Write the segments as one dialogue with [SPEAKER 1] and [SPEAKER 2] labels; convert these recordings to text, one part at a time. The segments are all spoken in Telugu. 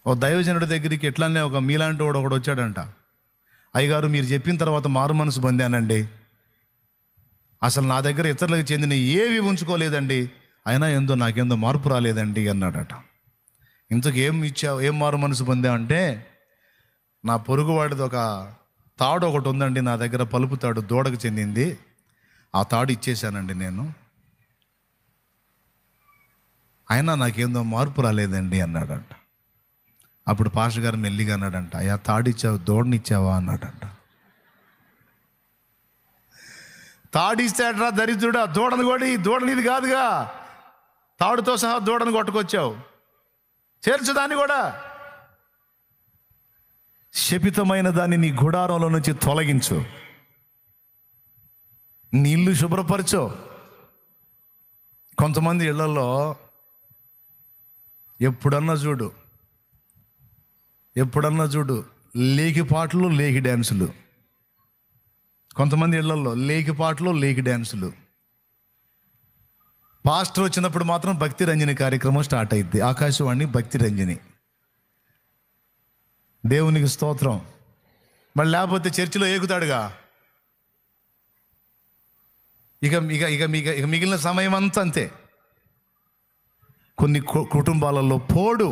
[SPEAKER 1] ఓ దైవజనుడి దగ్గరికి ఎట్లానే ఒక మీలాంటి వాడు ఒకడు వచ్చాడంట. అయ్యగారు, మీరు చెప్పిన తర్వాత మారు మనసు పొందానండి, అసలు నా దగ్గర ఇతరులకు చెందిన ఏవి ఉంచుకోలేదండి, అయినా నాకేందో మార్పు రాలేదండి అన్నాడట. ఇంతకు ఏం ఇచ్చావు, ఏం మారు మనసు పొందావు అంటే, నా పొరుగువాడిది ఒక తాడు ఒకటి ఉందండి నా దగ్గర, పలుపు తాడు, దూడకు చెందింది, ఆ తాడు ఇచ్చేశానండి నేను, అయినా నాకేందో మార్పు రాలేదండి అన్నాడంట. అప్పుడు పాస్టర్ గారు మెల్లిగా అన్నాడంట, అయ్యా తాడిచ్చావు, దూడనిచ్చావా అన్నాడంట. తాడిస్తాడరా దరిద్రుడా, దూడను కొడి, దూడనిది కాదుగా, తాడుతో సహా దూడను కొట్టుకొచ్చావు, చేర్చు దాన్ని కూడా, శపితమైన దాన్ని నీ గుడారంలో నుంచి తొలగించు, నీ ఇల్లు శుభ్రపరచు. కొంతమంది ఇళ్లలో ఎప్పుడన్నా చూడు లేకి పాటలు, లేకి డ్యాన్సులు. కొంతమంది ఇళ్లలో లేకి పాటలు, లేకి డ్యాన్సులు. పాస్టర్ వచ్చినప్పుడు మాత్రం భక్తి రంజని కార్యక్రమం స్టార్ట్ అయింది. ఆకాశవాణి భక్తి రంజని, దేవునికి స్తోత్రం. మరి లేకపోతే చర్చిలో ఏగుతాడుగా. ఇక మిగిలిన సమయం అంతా అంతే. కొన్ని కుటుంబాలలో పోడు,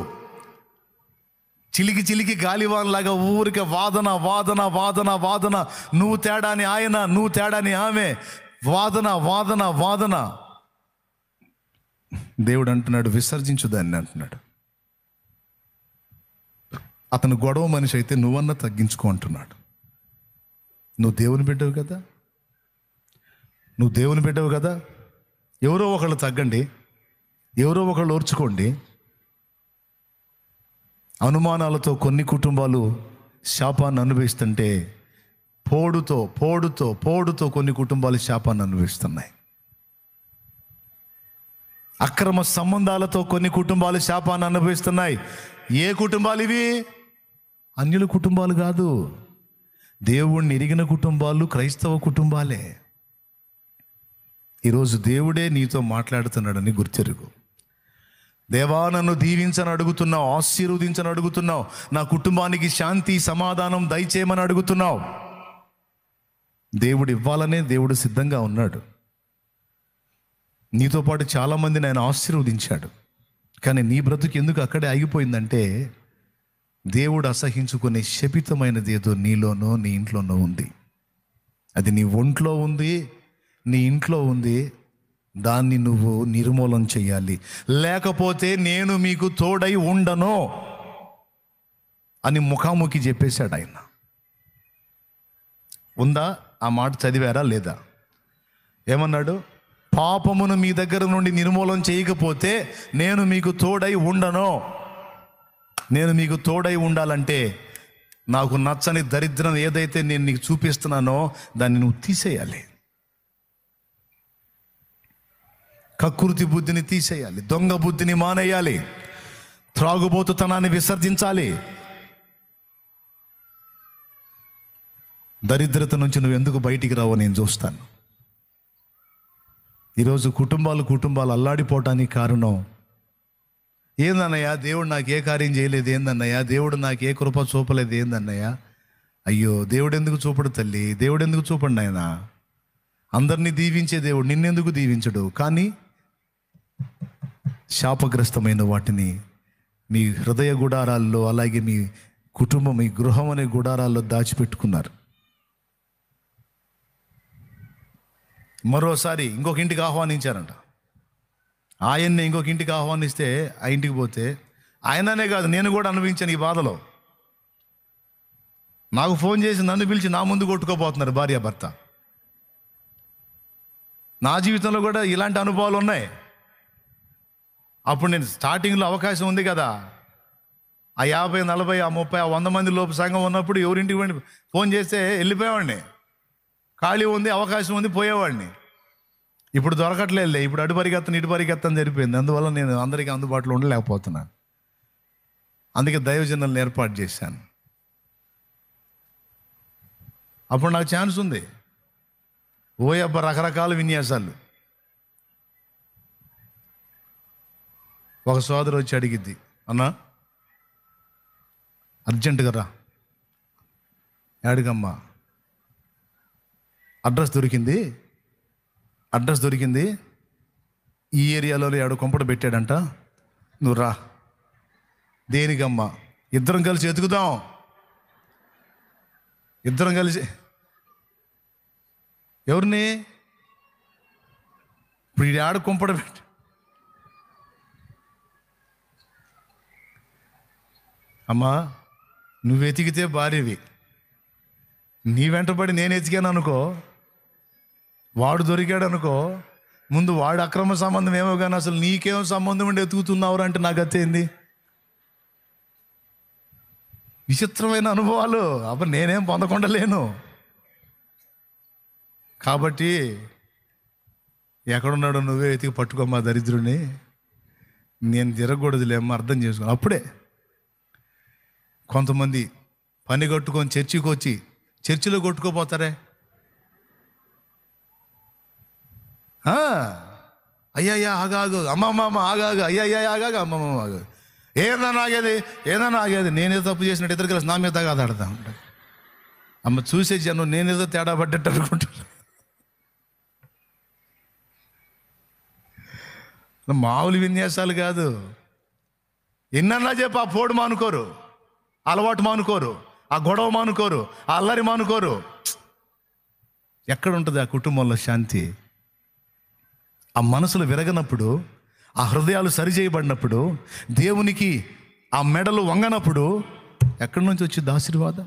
[SPEAKER 1] చిలికి గాలివాన్లాగా ఊరికే వాదన వాదన వాదన వాదన, నువ్వు తేడాని ఆయన, నువ్వు తేడాని ఆమె, వాదన వాదన వాదన. దేవుడు అంటున్నాడు, విసర్జించు దాన్ని అంటున్నాడు. అతను గొడవ మనిషి అయితే నువ్వన్నా తగ్గించుకో అంటున్నాడు. నువ్వు దేవుని బిడ్డవు కదా, ఎవరో ఒకళ్ళు తగ్గండి, ఎవరో ఒకళ్ళు ఓర్చుకోండి. అనుమానాలతో కొన్ని కుటుంబాలు శాపాన్ని అనుభవిస్తుంటే, పోడుతో కొన్ని కుటుంబాలు శాపాన్ని అనుభవిస్తున్నాయి. అక్రమ సంబంధాలతో కొన్ని కుటుంబాలు శాపాన్ని అనుభవిస్తున్నాయి. ఏ కుటుంబాలు ఇవి? అన్యుల కుటుంబాలు కాదు, దేవుణ్ణి ఎరిగిన కుటుంబాలు, క్రైస్తవ కుటుంబాలే. ఈరోజు దేవుడే నీతో మాట్లాడుతున్నాడని గుర్తెరుగు. దేవా, నన్ను దీవించని అడుగుతున్నావు, ఆశీర్వదించని అడుగుతున్నావు, నా కుటుంబానికి శాంతి సమాధానం దయచేయమని అడుగుతున్నావు. దేవుడు ఇవ్వాలనే దేవుడు సిద్ధంగా ఉన్నాడు. నీతో పాటు చాలామందిని ఆయన ఆశీర్వదించాడు. కానీ నీ బ్రతుకు ఎందుకు అక్కడే ఆగిపోయిందంటే, దేవుడు అసహించుకునే శపితమైనది ఏదో నీలోనో నీ ఇంట్లోనో ఉంది. అది నీ ఒంట్లో ఉంది, నీ ఇంట్లో ఉంది. దాన్ని నువ్వు నిర్మూలన చేయాలి. లేకపోతే నేను మీకు తోడై ఉండను అని ముఖాముఖి చెప్పేశాడు ఆయన. ఉందా ఆ మాట? చదివారా లేదా? ఏమన్నాడు? పాపమును మీ దగ్గర నుండి నిర్మూలన చేయకపోతే నేను మీకు తోడై ఉండను. నేను మీకు తోడై ఉండాలంటే నాకు నచ్చని దరిద్రం ఏదైతే నేను నీకు చూపిస్తున్నానో దాన్ని నువ్వు తీసేయాలి. కకృతి బుద్ధిని తీసేయాలి, దొంగ బుద్ధిని మానేయాలి, త్రాగుబోతుతనాన్ని విసర్జించాలి. దరిద్రత నుంచి నువ్వు ఎందుకు బయటికి రావో నేను చూస్తాను. ఈరోజు కుటుంబాలు అల్లాడిపోవటానికి కారణం ఏందన్నయ్యా? దేవుడు నాకు ఏ కార్యం చేయలేదు ఏందన్నయ్యా? దేవుడు నాకు ఏ కృప చూపలేదు ఏందన్నయ్యా? అయ్యో, దేవుడు ఎందుకు చూపడు తల్లి? దేవుడు ఎందుకు చూపండి ఆయన? అందరినీ దీవించే దేవుడు నిన్నెందుకు దీవించడు? కానీ శాపగ్రస్తమైన వాటిని మీ హృదయ గుడారాల్లో, అలాగే మీ కుటుంబం, మీ గృహం అనే గుడారాల్లో దాచిపెట్టుకున్నారు. మరోసారి ఇంకొక ఇంటికి ఆహ్వానించారంట. ఆయన్ని ఇంకొక ఇంటికి ఆహ్వానిస్తే ఆ ఇంటికి పోతే, ఆయననే కాదు నేను కూడా అనుభవించాను ఈ బాధలో. నాకు ఫోన్ చేసి నన్ను పిలిచి నా ముందు కొట్టుకోబోతున్నారు భార్యాభర్త. నా జీవితంలో కూడా ఇలాంటి అనుభవాలు ఉన్నాయి. అప్పుడు నేను స్టార్టింగ్లో అవకాశం ఉంది కదా, ఆ 50, 40, 30, 100 మంది లోపు సంఘం ఉన్నప్పుడు ఎవరింటికి ఫోన్ చేస్తే వెళ్ళిపోయేవాడిని. ఖాళీ ఉంది, అవకాశం ఉంది, పోయేవాడిని. ఇప్పుడు దొరకట్లేదులే. ఇప్పుడు అటు పరిగెత్తని ఇటు పరిగెత్తని జరిపోయింది. అందువల్ల నేను అందరికీ అందుబాటులో ఉండలేకపోతున్నాను. అందుకే దైవజనులను ఏర్పాటు చేశాను. అప్పుడు నాకు ఛాన్స్ ఉంది. ఓయబ్బ రకరకాల విన్యాసాలు. ఒక సోదరు వచ్చి అడిగిద్ది, అన్నా అర్జెంటుగా రా. యాడికమ్మా? అడ్రస్ దొరికింది, ఈ ఏరియాలో ఎవడో కొంపట పెట్టాడంట, నువ్వు రా. దేనికమ్మా? ఇద్దరం కలిసి ఎతుకుదాం. ఇద్దరం కలిసి ఎవరిని? ఇప్పుడు ఈ ఆడ కొంపట పెట్టి అమ్మా నువ్వు వెతికితే భార్యవి, నీ వెంటబడి నేను ఎతికాను అనుకో, వాడు దొరికాడు అనుకో, ముందు వాడు అక్రమ సంబంధం ఏమో కానీ అసలు నీకేమో సంబంధం ఉండి ఎతుకుతున్నావు అంటే నాకు అత్తేంది? విచిత్రమైన అనుభవాలు. అప్పుడు నేనేం పొందకుండా లేను. కాబట్టి ఎక్కడున్నాడో నువ్వే ఎతికి పట్టుకోమ్మా దరిద్రుని, నేను తిరగకూడదులేమ్మా, అర్థం చేసుకో. అప్పుడే కొంతమంది పని కట్టుకొని చర్చికి వచ్చి చర్చిలో కొట్టుకోపోతారే. అయ్యయ్యా ఆగాగు, అమ్మమ్మ ఆగాగు, అయ్యయ్యా ఆగాగు, అమ్మమ్మ ఆగాగు, ఏదన్నా ఆగేది నేనేదో తప్పు చేసినట్టు ఇద్దరు కలిసి నా మీద ఆడతా ఉంటా. అమ్మ చూసే జనం నేనేదో తేడా పడ్డట్టు అనుకుంటాను. మామూలు విన్యాసాలు కాదు. ఎన్నన్నా చెప్పి ఆ పోడు మానుకోరు, అలవాటు మానుకోరు, ఆ గొడవ మానుకోరు, ఆ అల్లరి మానుకోరు. ఎక్కడ ఉంటుంది ఆ కుటుంబంలో శాంతి? ఆ మనసులు విరగనప్పుడు, ఆ హృదయాలు సరిచేయబడినప్పుడు, దేవునికి ఆ మెడలు వంగనప్పుడు ఎక్కడి నుంచి వచ్చింది ఆశీర్వాదం?